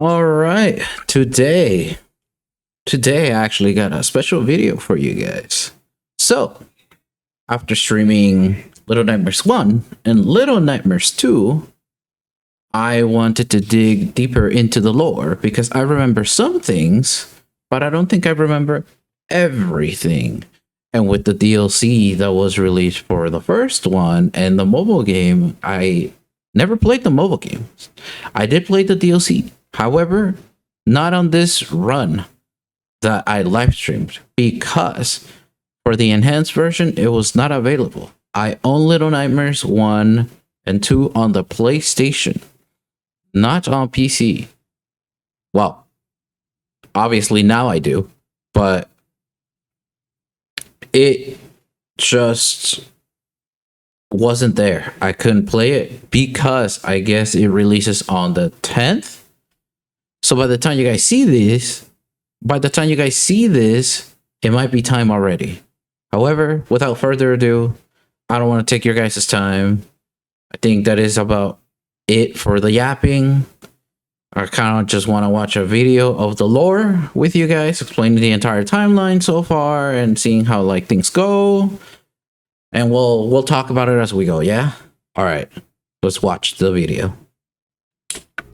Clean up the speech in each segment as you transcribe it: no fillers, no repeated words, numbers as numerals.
All right, today I actually got a special video for you guys. So, after streaming Little Nightmares 1 and Little Nightmares 2, I wanted to dig deeper into the lore because I remember some things, but I don't think I remember everything. And with the DLC that was released for the first one and the mobile game, I never played the mobile game. I did play the DLC. However, not on this run that I live streamed because for the enhanced version, it was not available. I own Little Nightmares 1 and 2 on the PlayStation, not on PC. Well, obviously now I do, but it just wasn't there. I couldn't play it because I guess it releases on the 10th. So by the time you guys see this, it might be time already. However, without further ado, I don't want to take your guys' time. I think that is about it for the yapping. I kind of just want to watch a video of the lore with you guys, explaining the entire timeline so far and seeing how like things go. And we'll talk about it as we go, yeah? All right. Let's watch the video.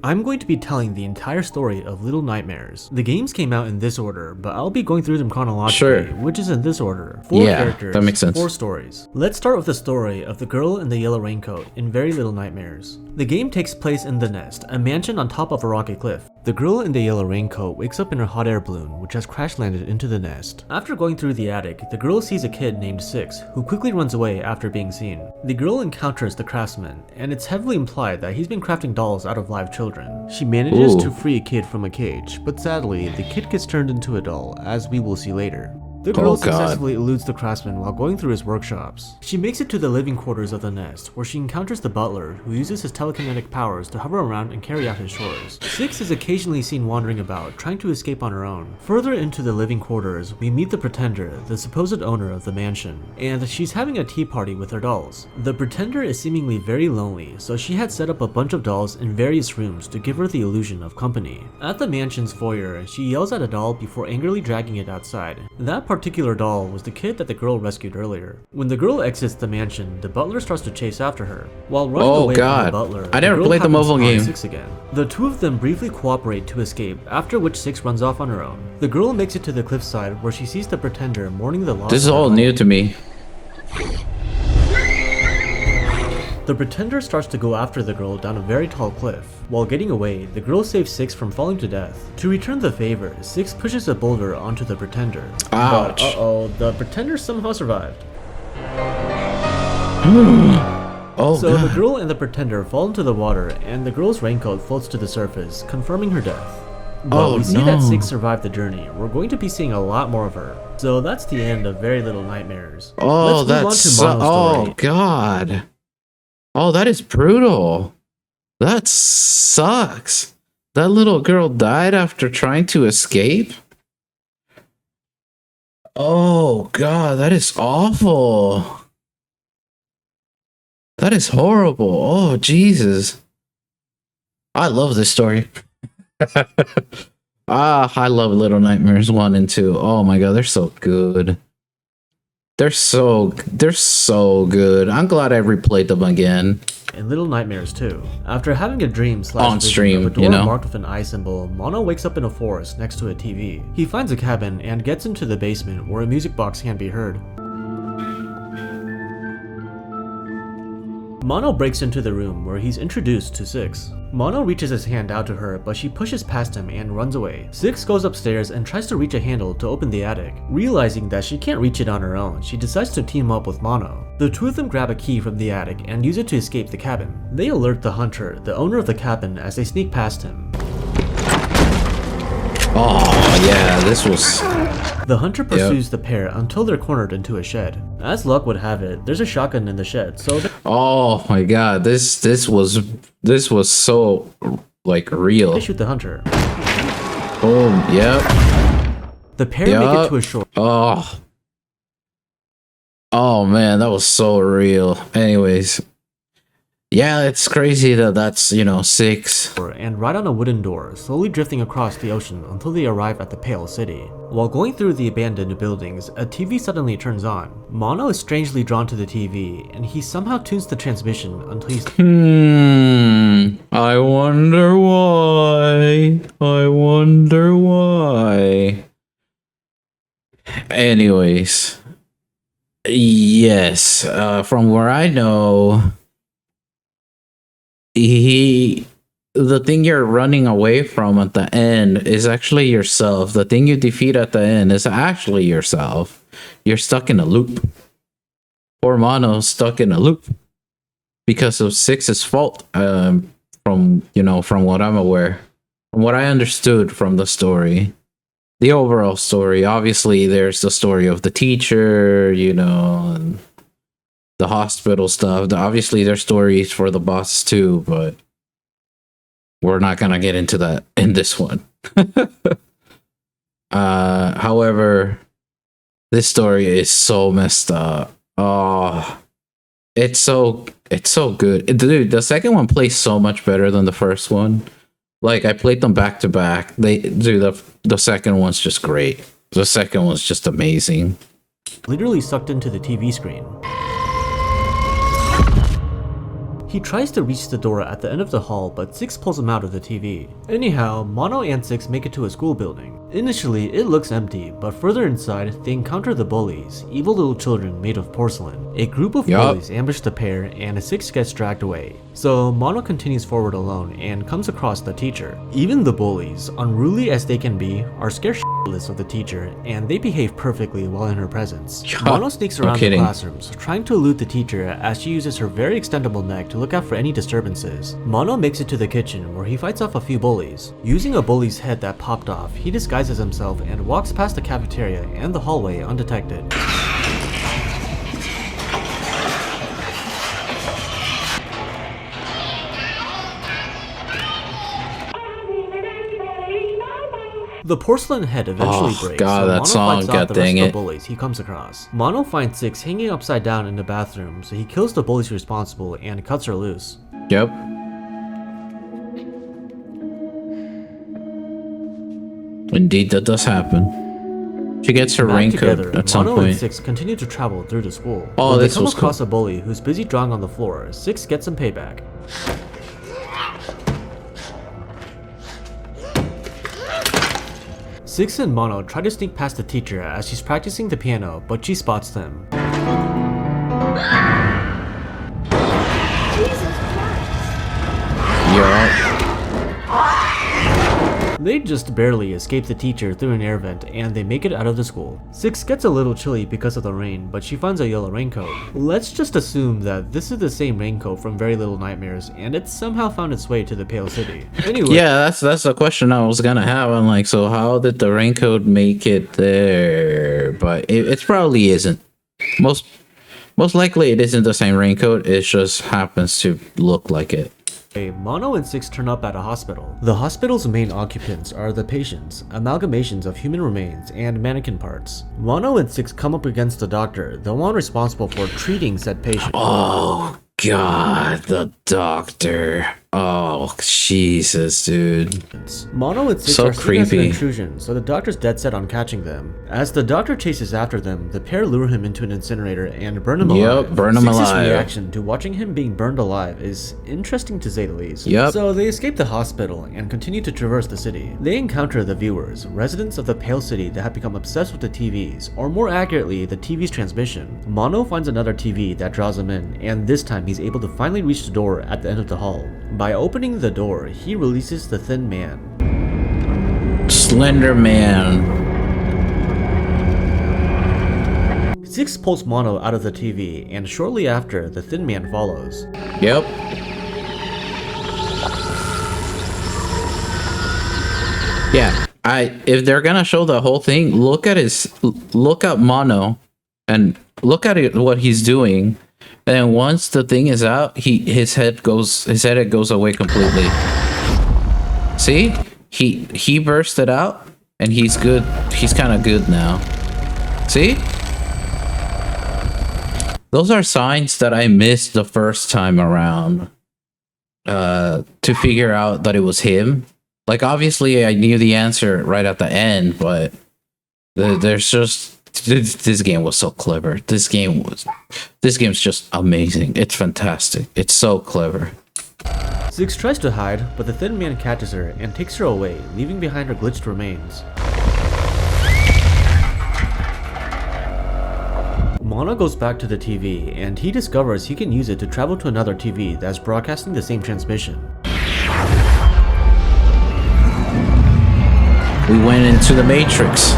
I'm going to be telling the entire story of Little Nightmares. The games came out in this order, but I'll be going through them chronologically, which is in this order. 4 characters, that makes sense. 4 stories. Let's start with the story of the girl in the yellow raincoat in Very Little Nightmares. The game takes place in The Nest, a mansion on top of a rocky cliff. The girl in the yellow raincoat wakes up in her hot air balloon, which has crash landed into the nest. After going through the attic, the girl sees a kid named Six, who quickly runs away after being seen. The girl encounters the craftsman, and it's heavily implied that he's been crafting dolls out of live children. She manages to free a kid from a cage, but sadly, the kid gets turned into a doll, as we will see later. The girl successfully eludes the craftsman while going through his workshops. She makes it to the living quarters of the nest, where she encounters the butler, who uses his telekinetic powers to hover around and carry out his chores. Six is occasionally seen wandering about, trying to escape on her own. Further into the living quarters, we meet the Pretender, the supposed owner of the mansion, and she's having a tea party with her dolls. The Pretender is seemingly very lonely, so she had set up a bunch of dolls in various rooms to give her the illusion of company. At the mansion's foyer, she yells at a doll before angrily dragging it outside. That particular doll was the kid that the girl rescued earlier. When the girl exits the mansion, the butler starts to chase after her. While running away from the butler, I never played the mobile game. Six again. The two of them briefly cooperate to escape, after which Six runs off on her own. The girl makes it to the cliffside where she sees the Pretender mourning the loss. This is all new to me. The Pretender starts to go after the girl down a very tall cliff. While getting away, the girl saves Six from falling to death. To return the favor, Six pushes a boulder onto the Pretender. Ouch. But uh-oh, the Pretender somehow survived. So the girl and the Pretender fall into the water, and the girl's raincoat floats to the surface, confirming her death. But we see that Six survived the journey. We're going to be seeing a lot more of her. So that's the end of Very Little Nightmares. Oh, that's oh god. Oh, that is brutal. That sucks. That little girl died after trying to escape? Oh, God, that is awful. That is horrible. Oh, Jesus. I love this story. I love Little Nightmares 1 and 2. Oh my God, they're so good. They're so good. I'm glad I replayed them again. And Little Nightmares 2. After having a dream on stream, of a door marked with an eye symbol, Mono wakes up in a forest next to a TV. He finds a cabin and gets into the basement where a music box can be heard. Mono breaks into the room where he's introduced to Six. Mono reaches his hand out to her, but she pushes past him and runs away. Six goes upstairs and tries to reach a handle to open the attic. Realizing that she can't reach it on her own, she decides to team up with Mono. The two of them grab a key from the attic and use it to escape the cabin. They alert the hunter, the owner of the cabin, as they sneak past him. Oh, yeah, this was... The hunter pursues the pair until they're cornered into a shed. As luck would have it, there's a shotgun in the shed, so... Oh my God, this was so, like, real. They shoot the hunter. Boom, yep. The pair make it to a shore. Oh man, that was so real. Anyways, Yeah, it's crazy that that's, you know, 6. and ride on a wooden door, slowly drifting across the ocean until they arrive at the Pale City. While going through the abandoned buildings, a TV suddenly turns on. Mono is strangely drawn to the TV, and he somehow tunes the transmission until he's I wonder why. I wonder why. Anyways, yes, from where I know, the thing you're running away from at the end is actually yourself. The thing you defeat at the end is actually yourself. You're stuck in a loop. Poor Mono's stuck in a loop because of 6's fault. From what I'm aware, from what I understood from the story, the overall story. Obviously, there's the story of the teacher, and the hospital stuff. Obviously, there's stories for the boss too, but we're not gonna get into that in this one. However, this story is so messed up. Oh, it's so good, dude. The second one plays so much better than the first one. Like, I played them back to back. The second one's just great. The second one's just amazing. literally sucked into the TV screen. He tries to reach the door at the end of the hall, but 6 pulls him out of the TV. Anyhow, Mono and 6 make it to a school building. Initially, it looks empty, but further inside, they encounter the bullies, evil little children made of porcelain. A group of bullies ambush the pair, and 6 gets dragged away. So Mono continues forward alone and comes across the teacher. Even the bullies, unruly as they can be, are scared shitless of the teacher, and they behave perfectly while in her presence. Mono sneaks around the classrooms, trying to elude the teacher as she uses her very extendable neck to look out for any disturbances. Mono makes it to the kitchen where he fights off a few bullies. Using a bully's head that popped off, he disguises himself and walks past the cafeteria and the hallway undetected. The porcelain head eventually breaks, God, so that Mono song, fights off the rest of the bullies he comes across. Mono finds 6 hanging upside down in the bathroom, so he kills the bullies responsible and cuts her loose. Yep. Indeed, that does happen. She gets her raincoat at some Mono point. and 6 continue to travel through the school. Oh, when this they come was across cool. a bully who's busy drawing on the floor, 6 gets some payback. Six and Mono try to sneak past the teacher as she's practicing the piano, but she spots them. Yeah. They just barely escape the teacher through an air vent, and they make it out of the school. 6 gets a little chilly because of the rain, but she finds a yellow raincoat. Let's just assume that this is the same raincoat from Very Little Nightmares, and it somehow found its way to the Pale City. Anyway. Yeah, that's a question I was gonna have. I'm like, so how did the raincoat make it there? But it probably isn't. Most likely it isn't the same raincoat. It just happens to look like it. Mono and 6 turn up at a hospital. The hospital's main occupants are the patients, amalgamations of human remains and mannequin parts. Mono and 6 come up against the doctor, the one responsible for treating said patient. Oh God, the doctor. Oh Jesus, dude. Mono and 6 So are seen as an creepy. intrusion, so the doctor's dead set on catching them. As the doctor chases after them, the pair lure him into an incinerator and burn him alive. Yep, burn him 6's alive. reaction to watching him being burned alive is interesting to say the least. Yep. So they escape the hospital and continue to traverse the city. They encounter the viewers, residents of the Pale City that have become obsessed with the TVs, or more accurately, the TV's transmission. Mono finds another TV that draws him in, and this time he's able to finally reach the door at the end of the hall. By opening the door, he releases the Thin Man. Slender Man. 6 pulls Mono out of the TV, and shortly after, the Thin Man follows. Yep. Yeah. If they're gonna show the whole thing, look at Mono and look at it, what he's doing. And once the thing is out, his head goes away completely. See? He burst it out and he's good. He's kind of good now. See? Those are signs that I missed the first time around. to figure out that it was him. Like, obviously, I knew the answer right at the end, but there's just this game was so clever. This game's just amazing. It's fantastic. It's so clever. Six tries to hide, but the Thin Man catches her and takes her away, leaving behind her glitched remains. Mono goes back to the TV, and he discovers he can use it to travel to another TV that's broadcasting the same transmission. We went into the Matrix.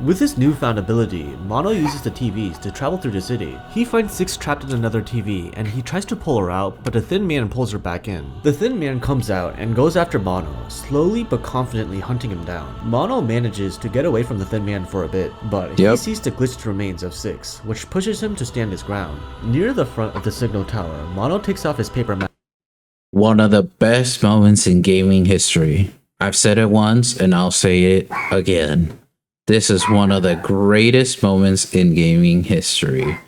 With his newfound ability, Mono uses the TVs to travel through the city. He finds Six trapped in another TV and he tries to pull her out, but the Thin Man pulls her back in. The Thin Man comes out and goes after Mono, slowly but confidently hunting him down. Mono manages to get away from the Thin Man for a bit, but he sees the glitched remains of Six, which pushes him to stand his ground. Near the front of the signal tower, Mono takes off his paper mask. One of the best moments in gaming history. I've said it once and I'll say it again. This is one of the greatest moments in gaming history.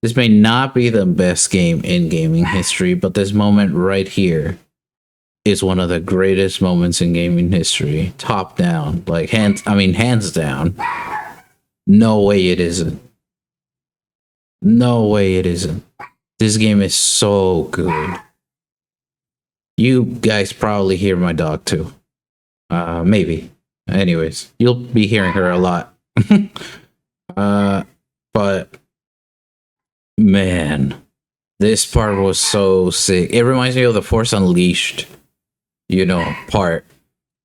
This may not be the best game in gaming history, but this moment right here is one of the greatest moments in gaming history. Top down, like hands down. No way it isn't. No way it isn't. This game is so good. You guys probably hear my dog too. Maybe. Anyways, you'll be hearing her a lot. But man, this part was so sick. It reminds me of the Force Unleashed, part.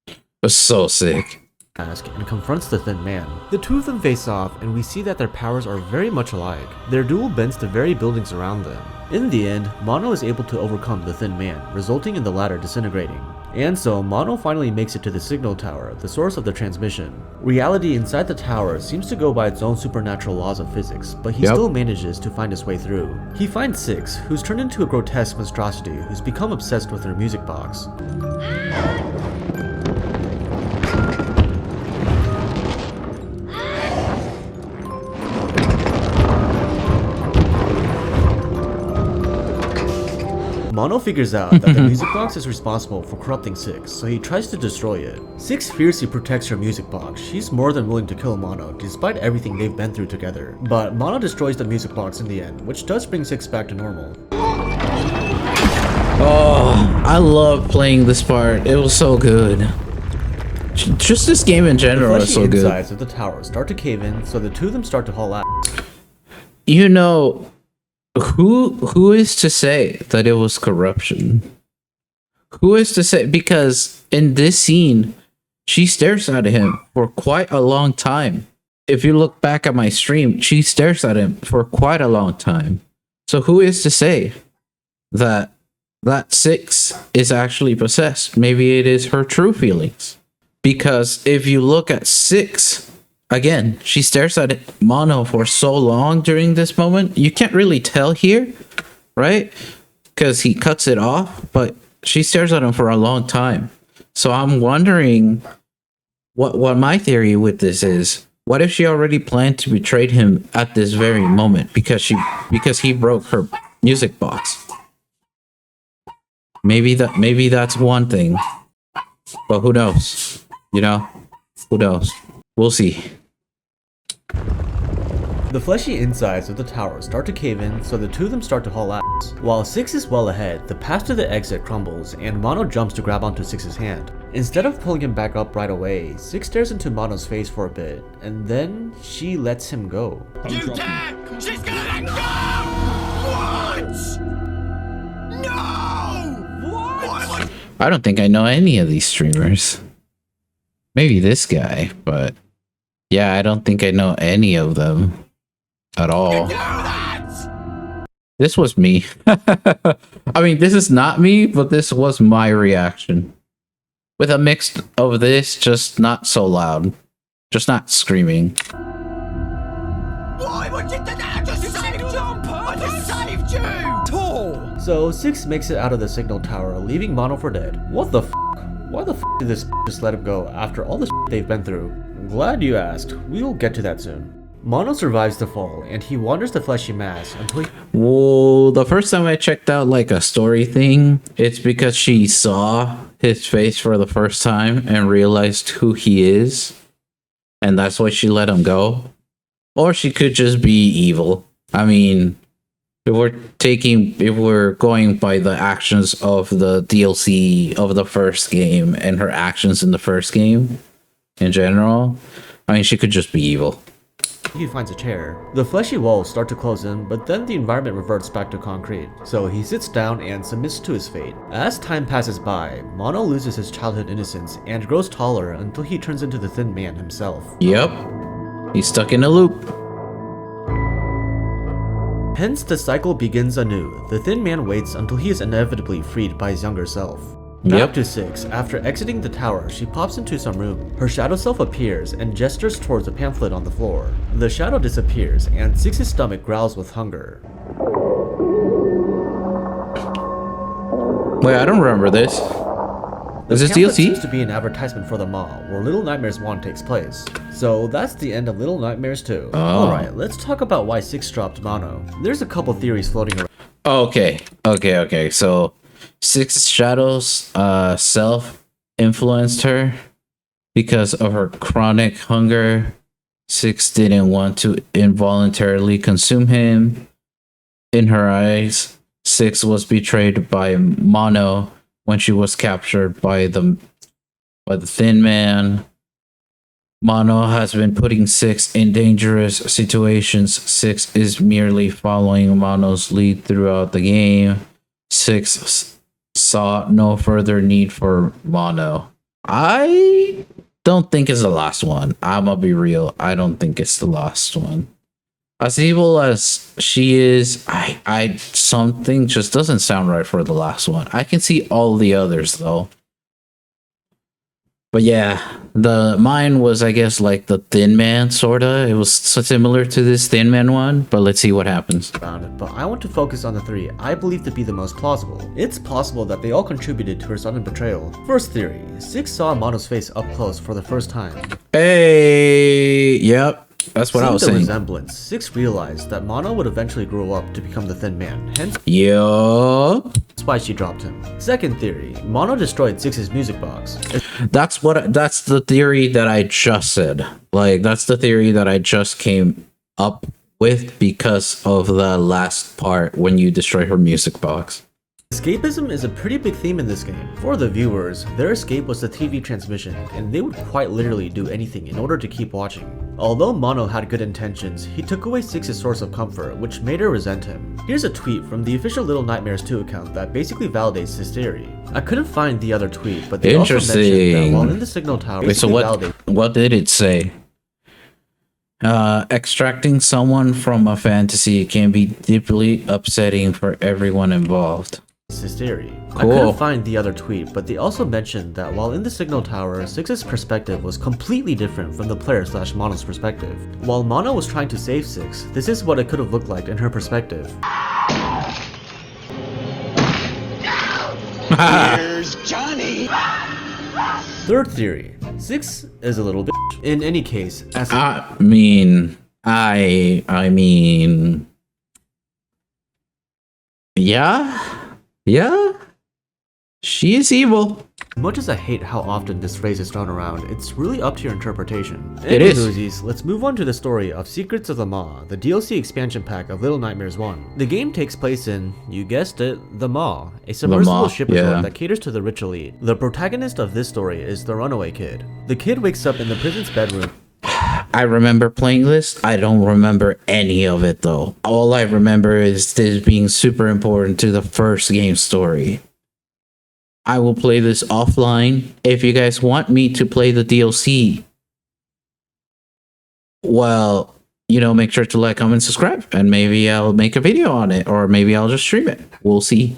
It was so sick. And confronts the Thin Man. The two of them face off, and we see that their powers are very much alike. Their duel bends the very buildings around them. In the end, Mono is able to overcome the Thin Man, resulting in the latter disintegrating. And so, Mono finally makes it to the signal tower, the source of the transmission. Reality inside the tower seems to go by its own supernatural laws of physics, but he still manages to find his way through. He finds Six, who's turned into a grotesque monstrosity who's become obsessed with her music box. Mono figures out that the music box is responsible for corrupting Six, so he tries to destroy it. Six fiercely protects her music box. She's more than willing to kill Mono, despite everything they've been through together. But Mono destroys the music box in the end, which does bring Six back to normal. Oh, I love playing this part. It was so good. Just this game in general is so good. The insides of the tower start to cave in, so the two of them start to haul out. Who is to say that it was corruption? Who is to say? Because in this scene, she stares at him for quite a long time. If you look back at my stream, she stares at him for quite a long time. So who is to say that Six is actually possessed? Maybe it is her true feelings. Because if you look at Six, again, she stares at Mono for so long during this moment. You can't really tell here, right? Because he cuts it off, but she stares at him for a long time. So I'm wondering what my theory with this is. What if she already planned to betray him at this very moment because he broke her music box? Maybe that's one thing. But who knows? Who knows? We'll see. The fleshy insides of the tower start to cave in, so the two of them start to haul ass. While Six is well ahead, the path to the exit crumbles, and Mono jumps to grab onto Six's hand. Instead of pulling him back up right away, Six stares into Mono's face for a bit, and then she lets him go. You dare! She's gonna let go! What? No! What? I don't think I know any of these streamers. Maybe this guy, but yeah, I don't think I know any of them at all. This was me. I mean, this is not me, but this was my reaction. With a mix of this, just not so loud. Just not screaming. Why would you do that? I just saved you! I just saved you! Tall! So Six makes it out of the signal tower, leaving Mono for dead. What the f? Why the f did this just let him go after all the they've been through? I'm glad you asked. We will get to that soon. Mono survives the fall, and he wanders the fleshy mass until he... Well, the first time I checked out like a story thing, it's because she saw his face for the first time and realized who he is, and that's why she let him go. Or she could just be evil. I mean, if we're going by the actions of the DLC of the first game and her actions in the first game in general, I mean, she could just be evil. He finds a chair. The fleshy walls start to close in, but then the environment reverts back to concrete. So he sits down and submits to his fate. As time passes by, Mono loses his childhood innocence and grows taller until he turns into the Thin Man himself. Yep. He's stuck in a loop. Hence, the cycle begins anew. The Thin Man waits until he is inevitably freed by his younger self. Back to 6, after exiting the tower, she pops into some room. Her shadow self appears and gestures towards a pamphlet on the floor. The shadow disappears, and 6's stomach growls with hunger. Wait, I don't remember this. The Is this pamphlet DLC? seems to be an advertisement for the mall, where Little Nightmares 1 takes place. So that's the end of Little Nightmares 2. Alright, let's talk about why 6 dropped Mono. There's a couple theories floating around. Okay. So 6's shadows self influenced her because of her chronic hunger. 6 didn't want to involuntarily consume him. In her eyes, 6 was betrayed by Mono when she was captured by the Thin Man. Mono has been putting 6 in dangerous situations. 6 is merely following Mono's lead throughout the game. 6 saw no further need for Mono. I don't think it's the last one. I'm gonna be real. I don't think it's the last one. As evil as she is, I something just doesn't sound right for the last one. I can see all the others though. But yeah, mine was, I guess, like the Thin Man, sorta. It was similar to this Thin Man one, but let's see what happens. Around it, but I want to focus on the 3 I believe to be the most plausible. It's possible that they all contributed to her sudden betrayal. First theory, 6 saw Mono's face up close for the first time. Hey, yep. That's what I was Seeing saying. the resemblance, 6 realized that Mono would eventually grow up to become the Thin Man, hence Yup. that's why she dropped him. Second theory, Mono destroyed 6's music box. That's the theory that I just said. Like, that's the theory that I just came up with because of the last part when you destroy her music box. Escapism is a pretty big theme in this game. For the viewers, their escape was the TV transmission, and they would quite literally do anything in order to keep watching. Although Mono had good intentions, he took away 6's source of comfort, which made her resent him. Here's a tweet from the official Little Nightmares 2 account that basically validates this theory. I couldn't find the other tweet, but they also mentioned that while in the signal tower, Wait, so what did it say? Extracting someone from a fantasy can be deeply upsetting for everyone involved. This theory. Cool. I couldn't find the other tweet, but they also mentioned that while in the signal tower, 6's perspective was completely different from the player / Mono's perspective. While Mono was trying to save 6, this is what it could have looked like in her perspective. Here's Johnny. Third theory, 6 is a little bitch. In any case, as I mean, yeah, she is evil. much as I hate how often this phrase is thrown around, it's really up to your interpretation. It is. Anywhoosies, let's move on to the story of Secrets of the Maw, the DLC expansion pack of Little Nightmares 1. The game takes place in, you guessed it, the Maw, a submersible ship resort that caters to the rich elite. The protagonist of this story is the runaway kid. The kid wakes up in the prison's bedroom. I remember playing this. I don't remember any of it though. All I remember is this being super important to the first game story. I will play this offline. If you guys want me to play the DLC, well, make sure to like, comment, subscribe, and maybe I'll make a video on it, or maybe I'll just stream it. We'll see.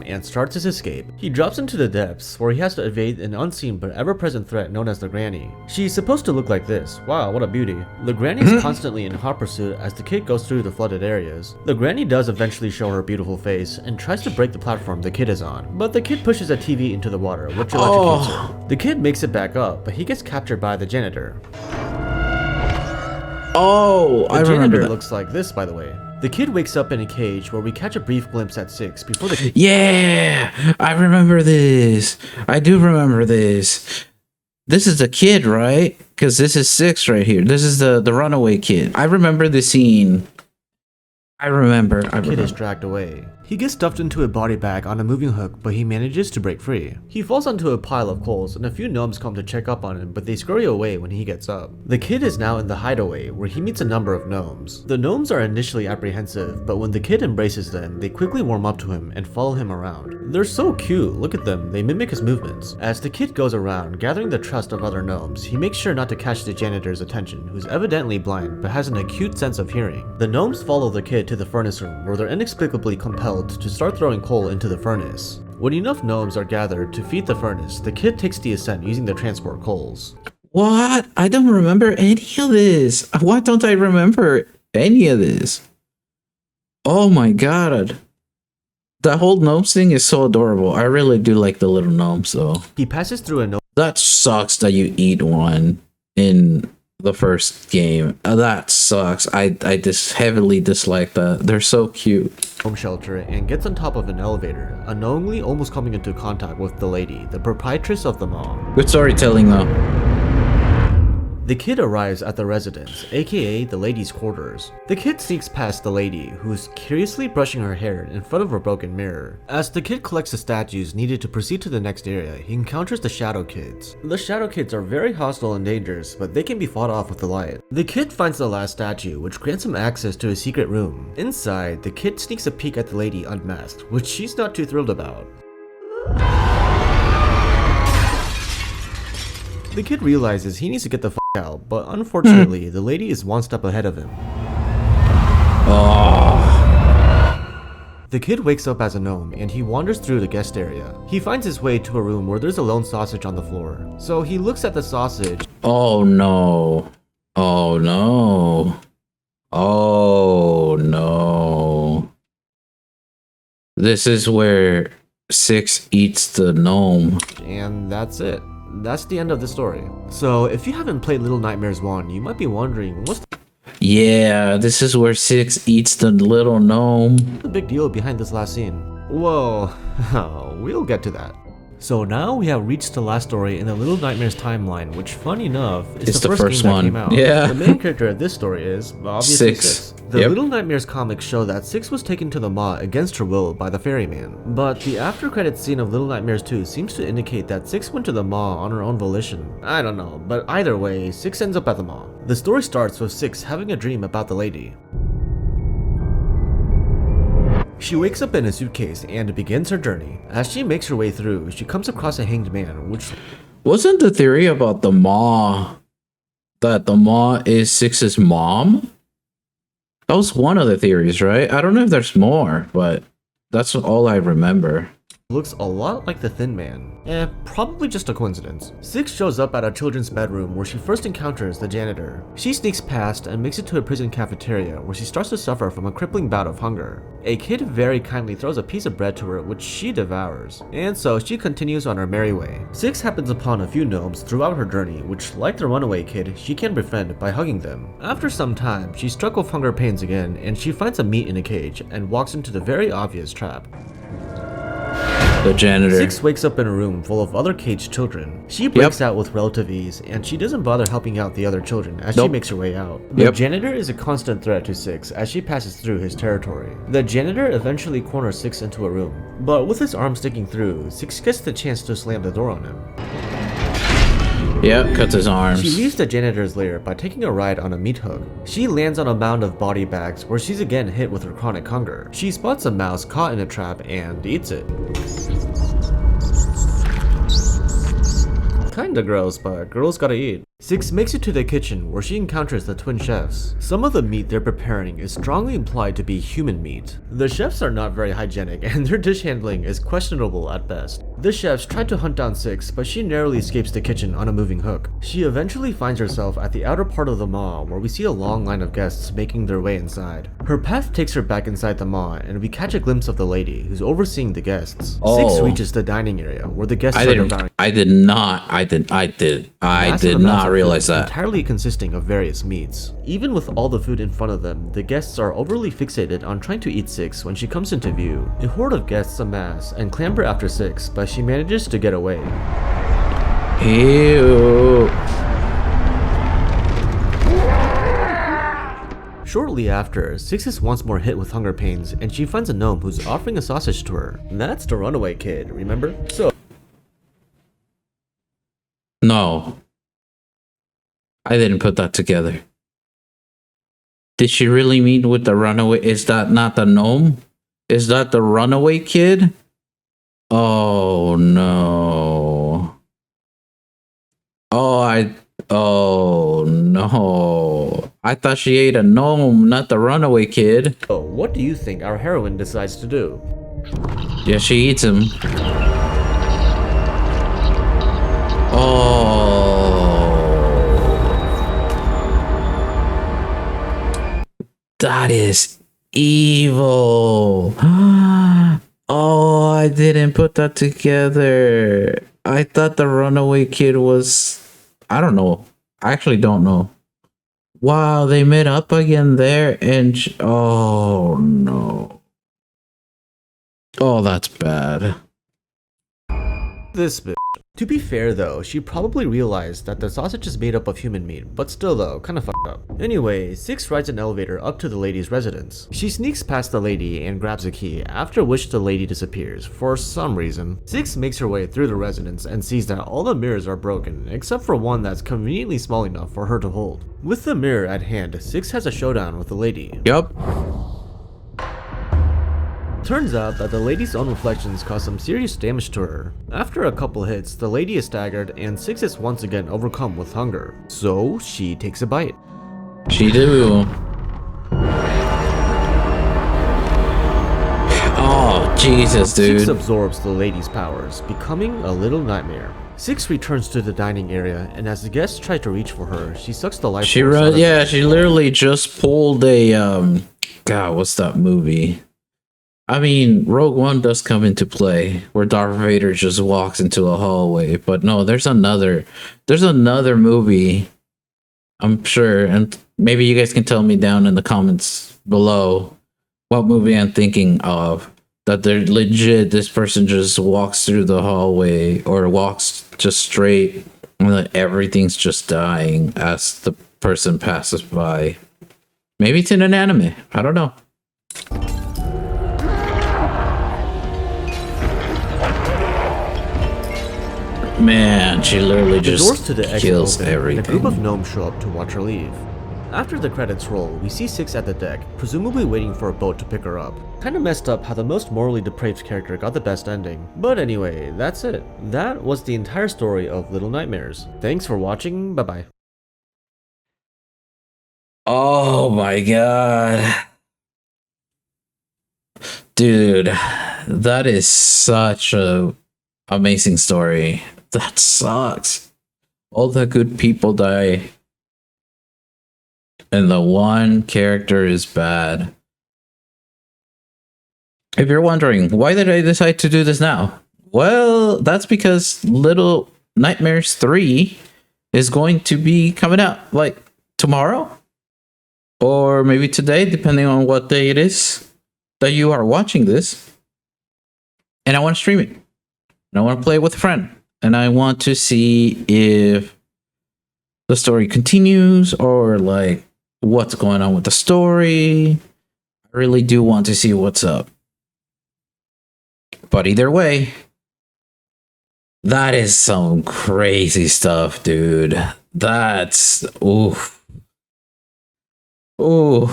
And starts his escape. He drops into the depths, where he has to evade an unseen but ever-present threat known as the Granny. She's supposed to look like this. Wow, what a beauty. The Granny is constantly in hot pursuit as the kid goes through the flooded areas. The Granny does eventually show her beautiful face and tries to break the platform the kid is on, but the kid pushes a TV into the water, which electrocutes her. The kid makes it back up, but he gets captured by the janitor. Oh, I The remember janitor that. looks like this, by the way. The kid wakes up in a cage where we catch a brief glimpse at 6 before the kid. Yeah, I remember this. I do remember this. This is the kid, right? Because this is 6 right here. This is the runaway kid. I remember the scene. I remember. Kid is dragged away. He gets stuffed into a body bag on a moving hook, but he manages to break free. He falls onto a pile of coals, and a few gnomes come to check up on him, but they scurry away when he gets up. The kid is now in the hideaway, where he meets a number of gnomes. The gnomes are initially apprehensive, but when the kid embraces them, they quickly warm up to him and follow him around. They're so cute, look at them, they mimic his movements. As the kid goes around, gathering the trust of other gnomes, he makes sure not to catch the janitor's attention, who's evidently blind, but has an acute sense of hearing. The gnomes follow the kid to the furnace room, where they're inexplicably compelled to start throwing coal into the furnace. When enough gnomes are gathered to feed the furnace, the kid takes the ascent using the transport coals. What? I don't remember any of this. Why don't I remember any of this? Oh my god. The whole gnomes thing is so adorable. I really do like the little gnomes though. He passes through a gnome That sucks that you eat one in the first game. That sucks. I just heavily dislike that. They're so cute. shelter and gets on top of an elevator, unknowingly almost coming into contact with the lady, the proprietress of the mall. Good storytelling though. The kid arrives at the residence, aka the lady's quarters. The kid sneaks past the lady, who's curiously brushing her hair in front of a broken mirror. As the kid collects the statues needed to proceed to the next area, he encounters the Shadow Kids. The Shadow Kids are very hostile and dangerous, but they can be fought off with the light. The kid finds the last statue, which grants him access to a secret room. Inside, the kid sneaks a peek at the lady unmasked, which she's not too thrilled about. The kid realizes he needs to get the f out, but unfortunately, the lady is one step ahead of him. Oh. The kid wakes up as a gnome and he wanders through the guest area. He finds his way to a room where there's a lone sausage on the floor. So he looks at the sausage. Oh no. Oh no. Oh no. This is where 6 eats the gnome. And that's it. That's the end of the story. So if you haven't played Little Nightmares 1, you might be wondering, what's Yeah, this is where 6 eats the little gnome. the big deal behind this last scene? Well, we'll get to that. So now we have reached the last story in the Little Nightmares timeline, which, funny enough, is It's the the first first game one. that came out. Yeah. The main character of this story is, obviously, 6. 6. The Yep. Little Nightmares comics show that 6 was taken to the maw against her will by the ferryman. But the after credits scene of Little Nightmares 2 seems to indicate that 6 went to the maw on her own volition. I don't know, but either way, 6 ends up at the maw. The story starts with 6 having a dream about the lady. She wakes up in a suitcase and begins her journey. As she makes her way through, she comes across a hanged man, which Wasn't the theory about the maw that the maw is 6's mom? That was one of the theories, right? I don't know if there's more, but that's all I remember. looks a lot like the Thin Man. Probably just a coincidence. 6 shows up at a children's bedroom where she first encounters the janitor. She sneaks past and makes it to a prison cafeteria where she starts to suffer from a crippling bout of hunger. A kid very kindly throws a piece of bread to her which she devours, and so she continues on her merry way. 6 happens upon a few gnomes throughout her journey which, like the runaway kid, she can befriend by hugging them. After some time, she's struck with hunger pains again and she finds a meat in a cage and walks into the very obvious trap. The janitor. 6 wakes up in a room full of other caged children. She breaks out with relative ease, and she doesn't bother helping out the other children as she makes her way out. The janitor is a constant threat to 6 as she passes through his territory. The janitor eventually corners 6 into a room, but with his arm sticking through, 6 gets the chance to slam the door on him. Yep, cuts his arms. She leaves the janitor's lair by taking a ride on a meat hook. She lands on a mound of body bags where she's again hit with her chronic hunger. She spots a mouse caught in a trap and eats it. Kinda gross, but girls gotta eat. 6 makes it to the kitchen where she encounters the twin chefs. Some of the meat they're preparing is strongly implied to be human meat. The chefs are not very hygienic and their dish handling is questionable at best. The chefs try to hunt down 6, but she narrowly escapes the kitchen on a moving hook. She eventually finds herself at the outer part of the maw where we see a long line of guests making their way inside. Her path takes her back inside the maw and we catch a glimpse of the lady who's overseeing the guests. 6 reaches the dining area where the guests are devouring. I did Massive did amounts not of realize food, that. entirely consisting of various meats. Even with all the food in front of them, the guests are overly fixated on trying to eat Six when she comes into view. A horde of guests amass and clamber after Six, but she manages to get away. Ew. Shortly after, Six is once more hit with hunger pains, and she finds a gnome who's offering a sausage to her. That's the runaway kid, remember? So, No. I didn't put that together. Did she really meet with the runaway? Is that not the gnome? Is that the runaway kid? Oh no. Oh no. I thought she ate a gnome, not the runaway kid. what do you think our heroine decides to do? Yeah, she eats him. Oh. That is evil. Oh, I didn't put that together. I thought the runaway kid was... I don't know. I actually don't know. Wow, they met up again there and... Oh, no. Oh, that's bad. This bitch. To be fair though, she probably realized that the sausage is made up of human meat, but still though, kinda fucked up. Anyway, Six rides an elevator up to the lady's residence. She sneaks past the lady and grabs a key, after which the lady disappears, for some reason. Six makes her way through the residence and sees that all the mirrors are broken, except for one that's conveniently small enough for her to hold. With the mirror at hand, Six has a showdown with the lady. Yup. Turns out that the lady's own reflections cause some serious damage to her. After a couple hits, the lady is staggered and Six is once again overcome with hunger. So she takes a bite. She do. Oh, Jesus, dude. Six absorbs the lady's powers, becoming a little nightmare. Six returns to the dining area, and as the guests try to reach for her, she sucks the life force out of Yeah, them. she literally just pulled a God, what's that movie? I mean, Rogue One does come into play where Darth Vader just walks into a hallway, but no, there's another movie, I'm sure, and maybe you guys can tell me down in the comments below what movie I'm thinking of, that they're legit, this person just walks through the hallway or walks just straight and like everything's just dying as the person passes by. Maybe it's in an anime, I don't know. Man, she literally The doors just to the exit kills open, and a group of everything. gnomes show up to watch her leave. After the credits roll, we see Six at the deck, presumably waiting for a boat to pick her up. Kinda messed up how the most morally depraved character got the best ending. But anyway, that's it. That was the entire story of Little Nightmares. Thanks for watching, bye bye. Oh my god. Dude, that is such a amazing story. That sucks. All the good people die. And the one character is bad. If you're wondering, why did I decide to do this now? Well, that's because Little Nightmares 3 is going to be coming out like tomorrow or maybe today, depending on what day it is that you are watching this. And I want to stream it. And I want to play it with a friend. And I want to see if the story continues or like what's going on with the story. I really do want to see what's up. But either way, that is some crazy stuff, dude. That's oof. Ooh.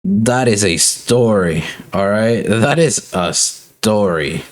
That is a story, all right? That is a story.